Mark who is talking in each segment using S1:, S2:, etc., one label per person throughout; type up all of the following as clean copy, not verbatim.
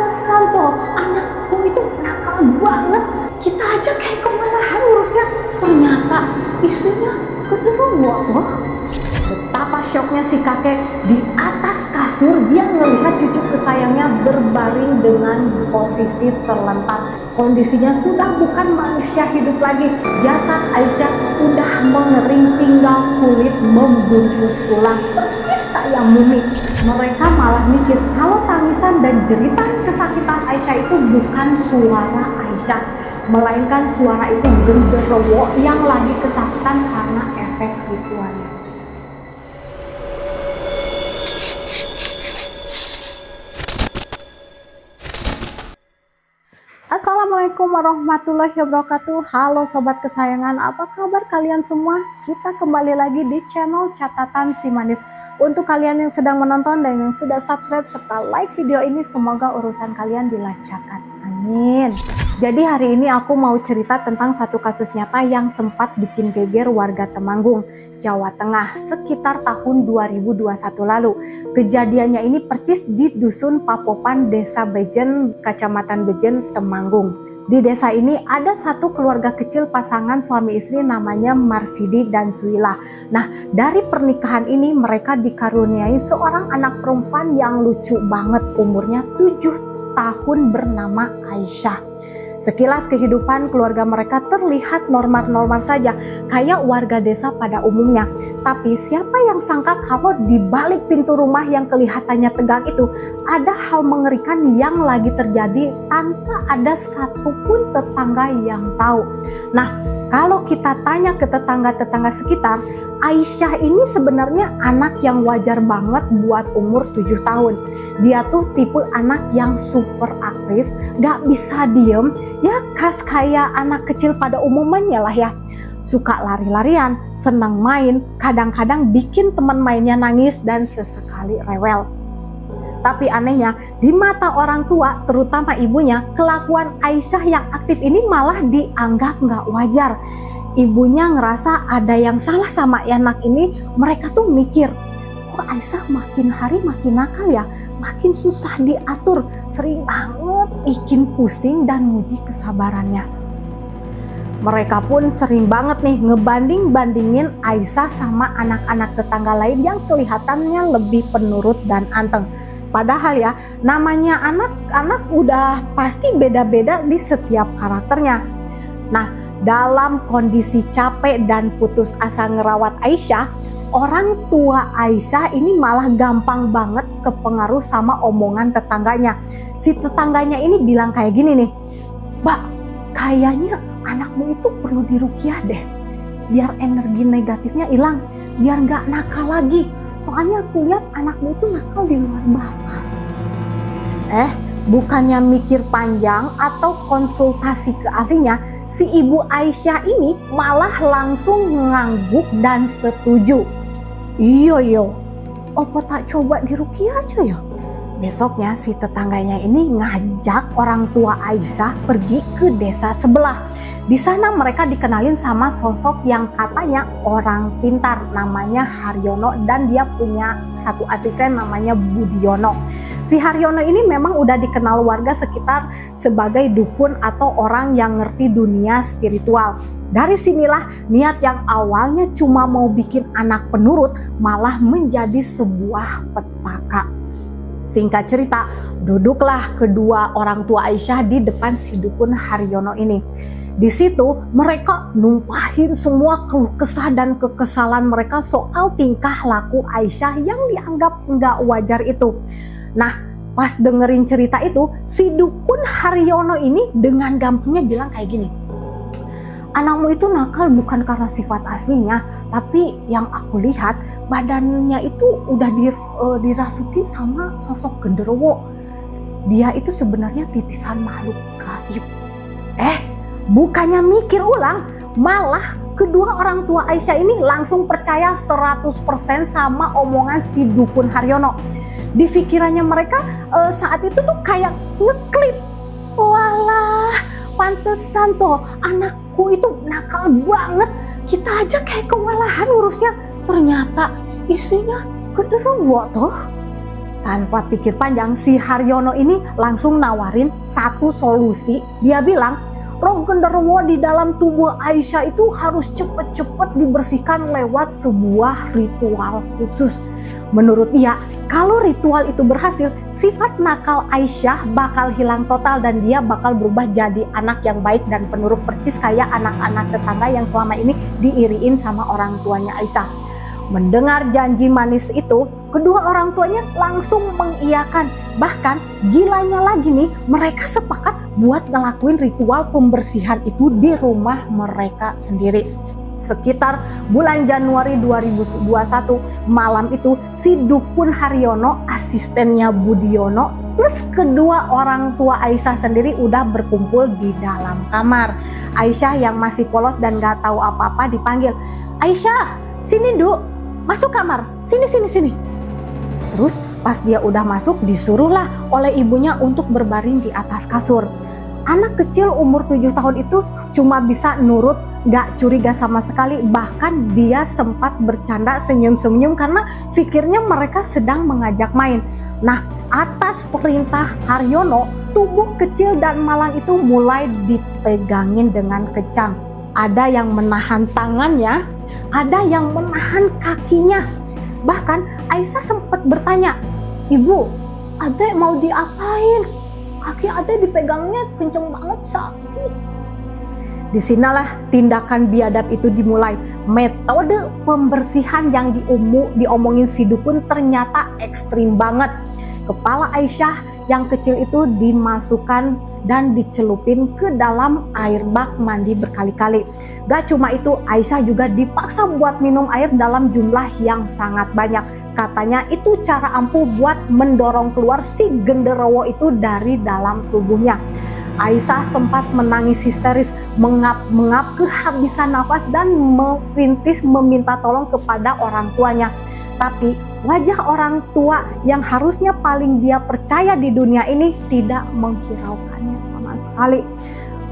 S1: pantesan tuh anakku itu nakal banget. Kita aja kayak kemarahan ngurusnya. Ternyata istrinya genderuwo tuh. Betapa syoknya si kakek di atas kasur. Dia ngelihat cucu kesayangnya berbaring dengan posisi terlentang. Kondisinya sudah bukan manusia hidup lagi. Jasad Aisyah udah mengering, tinggal kulit membungkus tulang, percis kayak mumi. Mereka malah mikir kalau tangisan dan jeritan kesakitan Aisyah itu bukan suara Aisyah, melainkan suara itu genderuwo yang lagi kesakitan karena efek ritualnya. Assalamualaikum warahmatullahi wabarakatuh. Halo sobat kesayangan, apa kabar kalian semua? Kita kembali lagi di channel Catatan Si Manis. Untuk kalian yang sedang menonton dan yang sudah subscribe serta like video ini, semoga urusan kalian dilancarkan. Amin. Jadi hari ini aku mau cerita tentang satu kasus nyata yang sempat bikin geger warga Temanggung, Jawa Tengah sekitar tahun 2021 lalu. Kejadiannya ini persis di Dusun Papopan, Desa Bejen, Kecamatan Bejen, Temanggung. Di desa ini ada satu keluarga kecil pasangan suami istri namanya Marsidi dan Suila. Nah, dari pernikahan ini mereka dikaruniai seorang anak perempuan yang lucu banget, umurnya 7 tahun bernama Aisyah. Sekilas kehidupan keluarga mereka terlihat normal-normal saja, kayak warga desa pada umumnya. Tapi siapa yang sangka kalau di balik pintu rumah yang kelihatannya tegang itu ada hal mengerikan yang lagi terjadi tanpa ada satupun tetangga yang tahu. Nah, kalau kita tanya ke tetangga-tetangga sekitar, Aisyah ini sebenarnya anak yang wajar banget buat umur 7 tahun. Dia tuh tipe anak yang super aktif, gak bisa diem, ya khas kayak anak kecil pada umumnya lah ya. Suka lari-larian, senang main, kadang-kadang bikin teman mainnya nangis dan sesekali rewel. Tapi anehnya, di mata orang tua, terutama ibunya, kelakuan Aisyah yang aktif ini malah dianggap gak wajar. Ibunya ngerasa ada yang salah sama anak ini. Mereka tuh mikir, kok Aisyah makin hari makin nakal ya, makin susah diatur, sering banget bikin pusing dan nguji kesabarannya. Mereka pun sering banget nih ngebanding-bandingin Aisyah sama anak-anak tetangga lain yang kelihatannya lebih penurut dan anteng. Padahal ya, namanya anak-anak udah pasti beda-beda di setiap karakternya. Nah, dalam kondisi capek dan putus asa ngerawat Aisyah, orang tua Aisyah ini malah gampang banget kepengaruh sama omongan tetangganya. Si tetangganya ini bilang kayak gini nih, "Mbak, kayaknya anakmu itu perlu diruqyah deh, biar energi negatifnya hilang, biar gak nakal lagi. Soalnya aku lihat anakmu itu nakal di luar batas." Bukannya mikir panjang atau konsultasi ke ahlinya, si ibu Aisyah ini malah langsung ngangguk dan setuju. Iyo, opo tak coba diruqyah aja ya? Besoknya si tetangganya ini ngajak orang tua Aisyah pergi ke desa sebelah. Di sana mereka dikenalin sama sosok yang katanya orang pintar, namanya Haryono, dan dia punya satu asisten namanya Budiono. Si Haryono ini memang udah dikenal warga sekitar sebagai dukun atau orang yang ngerti dunia spiritual. Dari sinilah niat yang awalnya cuma mau bikin anak penurut malah menjadi sebuah petaka. Singkat cerita, duduklah kedua orang tua Aisyah di depan si dukun Haryono ini. Di situ mereka numpahin semua keluh kesah dan kekesalan mereka soal tingkah laku Aisyah yang dianggap nggak wajar itu. Nah, pas dengerin cerita itu, si dukun Haryono ini dengan gampangnya bilang kayak gini, "Anakmu itu nakal bukan karena sifat aslinya, tapi yang aku lihat badannya itu udah dirasuki sama sosok genderuwo. Dia itu sebenarnya titisan makhluk gaib." Bukannya mikir ulang, malah kedua orang tua Aisyah ini langsung percaya 100% sama omongan si dukun Haryono. Di pikirannya mereka saat itu tuh kayak ngeklik, walah pantesan tuh anakku itu nakal banget, kita aja kayak kewalahan ngurusnya, ternyata istrinya genderuwo tuh. Tanpa pikir panjang, si Haryono ini langsung nawarin satu solusi. Dia bilang, roh genderuwo di dalam tubuh Aisyah itu harus cepet-cepet dibersihkan lewat sebuah ritual khusus. Menurut dia, kalau ritual itu berhasil, sifat nakal Aisyah bakal hilang total dan dia bakal berubah jadi anak yang baik dan penurut percis kayak anak-anak tetangga yang selama ini diiriin sama orang tuanya Aisyah. Mendengar janji manis itu, kedua orang tuanya langsung mengiyakan. Bahkan gilanya lagi nih, mereka sepakat buat ngelakuin ritual pembersihan itu di rumah mereka sendiri. Sekitar bulan Januari 2021, malam itu si Dukun Haryono, asistennya Budiono, plus kedua orang tua Aisyah sendiri udah berkumpul di dalam kamar. Aisyah yang masih polos dan gak tahu apa-apa dipanggil, "Aisyah, sini Duk, masuk kamar, sini." Terus pas dia udah masuk, disuruhlah oleh ibunya untuk berbaring di atas kasur. Anak kecil umur 7 tahun itu cuma bisa nurut, gak curiga sama sekali. Bahkan dia sempat bercanda senyum-senyum karena pikirnya mereka sedang mengajak main. Nah, atas perintah Haryono, tubuh kecil dan malang itu mulai dipegangin dengan kencang. Ada yang menahan tangannya, ada yang menahan kakinya. Bahkan Aisyah sempat bertanya, "Ibu, adek mau diapain? Kaki adek dipegangnya kenceng banget, sakit." Disinalah tindakan biadab itu dimulai. Metode pembersihan yang diomongin si Dukun ternyata ekstrim banget. Kepala Aisyah yang kecil itu dimasukkan dan dicelupin ke dalam air bak mandi berkali-kali. Gak cuma itu, Aisyah juga dipaksa buat minum air dalam jumlah yang sangat banyak. Katanya itu cara ampuh buat mendorong keluar si genderuwo itu dari dalam tubuhnya. Aisyah sempat menangis histeris, mengap-mengap kehabisan nafas dan merintis meminta tolong kepada orang tuanya. Tapi wajah orang tua yang harusnya paling dia percaya di dunia ini tidak menghiraukannya sama sekali.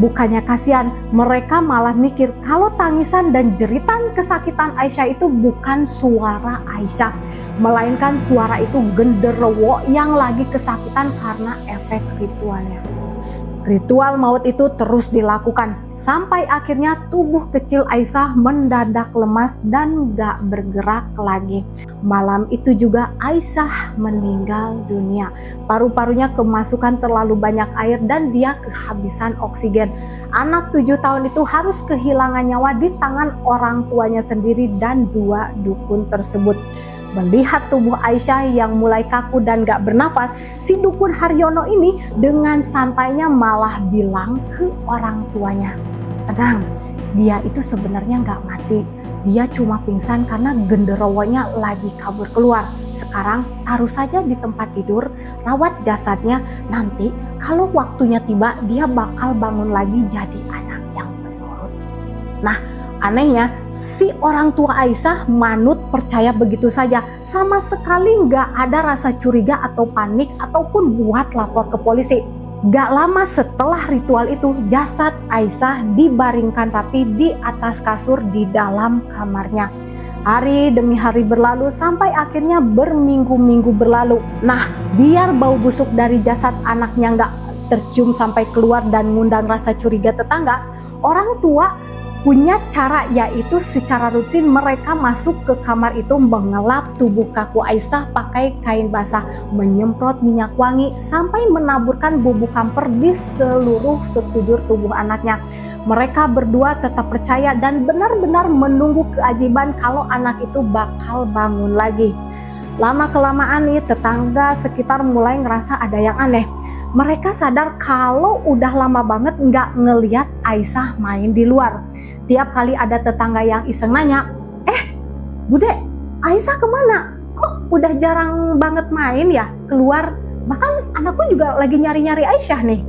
S1: Bukannya kasihan, mereka malah mikir kalau tangisan dan jeritan kesakitan Aisyah itu bukan suara Aisyah, melainkan suara itu genderuwo yang lagi kesakitan karena efek ritualnya. Ritual maut itu terus dilakukan sampai akhirnya tubuh kecil Aisyah mendadak lemas dan gak bergerak lagi. Malam itu juga Aisyah meninggal dunia. Paru-parunya kemasukan terlalu banyak air dan dia kehabisan oksigen. Anak 7 tahun itu harus kehilangan nyawa di tangan orang tuanya sendiri dan dua dukun tersebut. Melihat tubuh Aisyah yang mulai kaku dan gak bernafas, si Dukun Haryono ini dengan santainya malah bilang ke orang tuanya, "Tenang, dia itu sebenarnya gak mati. Dia cuma pingsan karena genderuwonya lagi kabur keluar. Sekarang taruh saja di tempat tidur, rawat jasadnya. Nanti kalau waktunya tiba, dia bakal bangun lagi jadi anak yang penurut." Nah, anehnya si orang tua Aisyah manut percaya begitu saja. Sama sekali nggak ada rasa curiga atau panik ataupun buat lapor ke polisi. Gak lama setelah ritual itu, jasad Aisyah dibaringkan rapi di atas kasur di dalam kamarnya. Hari demi hari berlalu sampai akhirnya berminggu-minggu berlalu. Nah, biar bau busuk dari jasad anaknya nggak tercium sampai keluar dan ngundang rasa curiga tetangga, orang tua punya cara, yaitu secara rutin mereka masuk ke kamar itu mengelap tubuh kaku Aisyah pakai kain basah, menyemprot minyak wangi sampai menaburkan bubuk kamfer di seluruh sekujur tubuh anaknya. Mereka berdua tetap percaya dan benar-benar menunggu keajaiban kalau anak itu bakal bangun lagi. Lama-kelamaan nih tetangga sekitar mulai ngerasa ada yang aneh. Mereka sadar kalau udah lama banget nggak ngeliat Aisyah main di luar. Tiap kali ada tetangga yang iseng nanya, Bude, Aisyah kemana? Kok udah jarang banget main ya keluar? Bahkan anakku juga lagi nyari-nyari Aisyah nih.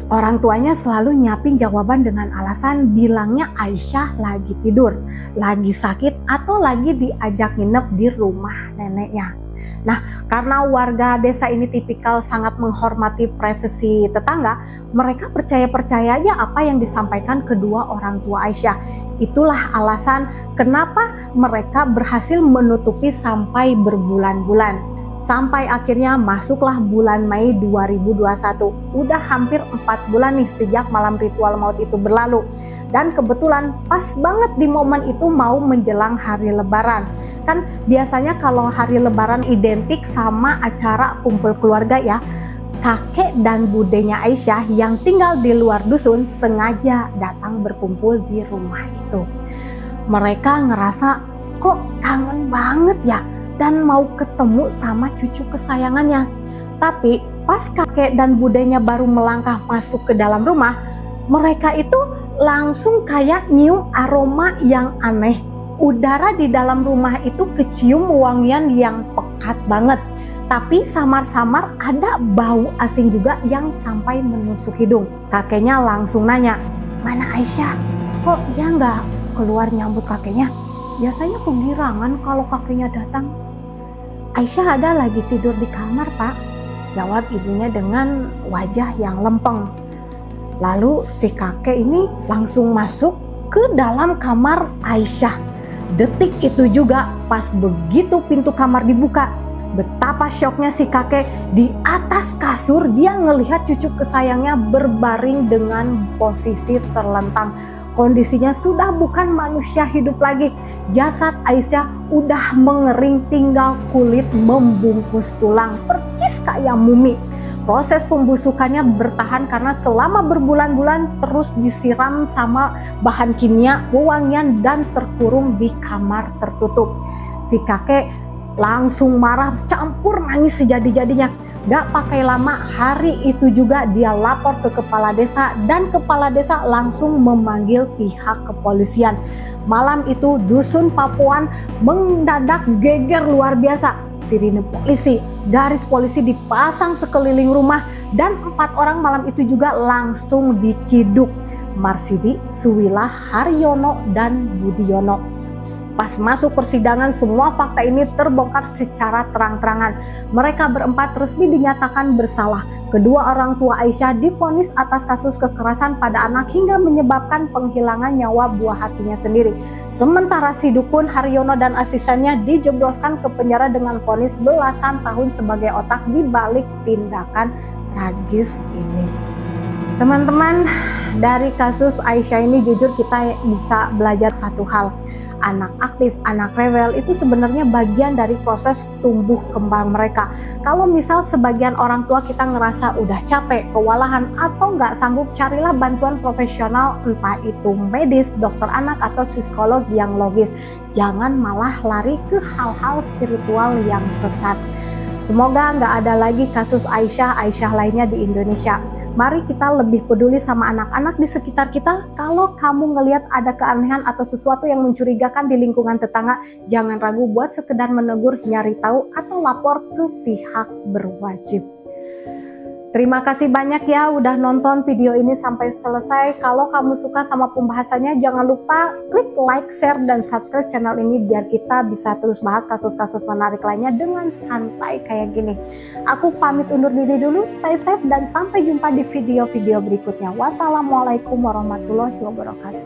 S1: Orang tuanya selalu nyiapin jawaban dengan alasan bilangnya Aisyah lagi tidur, lagi sakit, atau lagi diajak nginep di rumah neneknya. Nah, karena warga desa ini tipikal sangat menghormati privasi tetangga, mereka percaya-percaya aja apa yang disampaikan kedua orang tua Aisyah. Itulah alasan kenapa mereka berhasil menutupi sampai berbulan-bulan. Sampai akhirnya masuklah bulan Mei 2021. Udah hampir 4 bulan nih sejak malam ritual maut itu berlalu. Dan kebetulan pas banget di momen itu mau menjelang hari lebaran. Kan biasanya kalau hari lebaran identik sama acara kumpul keluarga ya. Kakek dan budenya Aisyah yang tinggal di luar dusun sengaja datang berkumpul di rumah itu. Mereka ngerasa kok kangen banget ya dan mau ketemu sama cucu kesayangannya. Tapi pas kakek dan budenya baru melangkah masuk ke dalam rumah, mereka itu langsung kayak nyium aroma yang aneh. Udara di dalam rumah itu kecium wangian yang pekat banget. Tapi samar-samar ada bau asing juga yang sampai menusuk hidung. Kakeknya langsung nanya, "Mana Aisyah? Kok dia nggak keluar nyambut kakeknya? Biasanya kegirangan kalau kakeknya datang." "Aisyah ada lagi tidur di kamar, Pak," jawab ibunya dengan wajah yang lempeng. Lalu si kakek ini langsung masuk ke dalam kamar Aisyah. Detik itu juga pas begitu pintu kamar dibuka, betapa syoknya si kakek. Di atas kasur dia ngelihat cucu kesayangnya berbaring dengan posisi terlentang. Kondisinya sudah bukan manusia hidup lagi. Jasad Aisyah udah mengering, tinggal kulit membungkus tulang, percis kayak mumi. Proses pembusukannya bertahan karena selama berbulan-bulan terus disiram sama bahan kimia, wewangian, dan terkurung di kamar tertutup. Si kakek langsung marah, campur nangis sejadi-jadinya. Gak pakai lama, hari itu juga dia lapor ke kepala desa dan kepala desa langsung memanggil pihak kepolisian. Malam itu dusun Papuan mendadak geger luar biasa. Sirine polisi, garis polisi dipasang sekeliling rumah dan 4 orang malam itu juga langsung diciduk. Marsidi, Suwilah, Haryono, dan Budiono. Pas masuk persidangan, semua fakta ini terbongkar secara terang-terangan. Mereka berempat resmi dinyatakan bersalah. Kedua orang tua Aisyah divonis atas kasus kekerasan pada anak hingga menyebabkan penghilangan nyawa buah hatinya sendiri. Sementara si dukun Haryono dan asistennya dijebloskan ke penjara dengan vonis belasan tahun sebagai otak di balik tindakan tragis ini. Teman-teman, dari kasus Aisyah ini jujur kita bisa belajar satu hal. Anak aktif, anak rewel itu sebenarnya bagian dari proses tumbuh kembang mereka. Kalau misal sebagian orang tua kita ngerasa udah capek, kewalahan, atau nggak sanggup, carilah bantuan profesional, entah itu medis, dokter anak, atau psikolog yang logis. Jangan malah lari ke hal-hal spiritual yang sesat. Semoga nggak ada lagi kasus Aisyah lainnya di Indonesia. Mari kita lebih peduli sama anak-anak di sekitar kita. Kalau kamu ngelihat ada keanehan atau sesuatu yang mencurigakan di lingkungan tetangga, jangan ragu buat sekedar menegur, nyari tahu, atau lapor ke pihak berwajib. Terima kasih banyak ya udah nonton video ini sampai selesai. Kalau kamu suka sama pembahasannya, jangan lupa klik like, share, dan subscribe channel ini biar kita bisa terus bahas kasus-kasus menarik lainnya dengan santai kayak gini. Aku pamit undur diri dulu, stay safe, dan sampai jumpa di video-video berikutnya. Wassalamualaikum warahmatullahi wabarakatuh.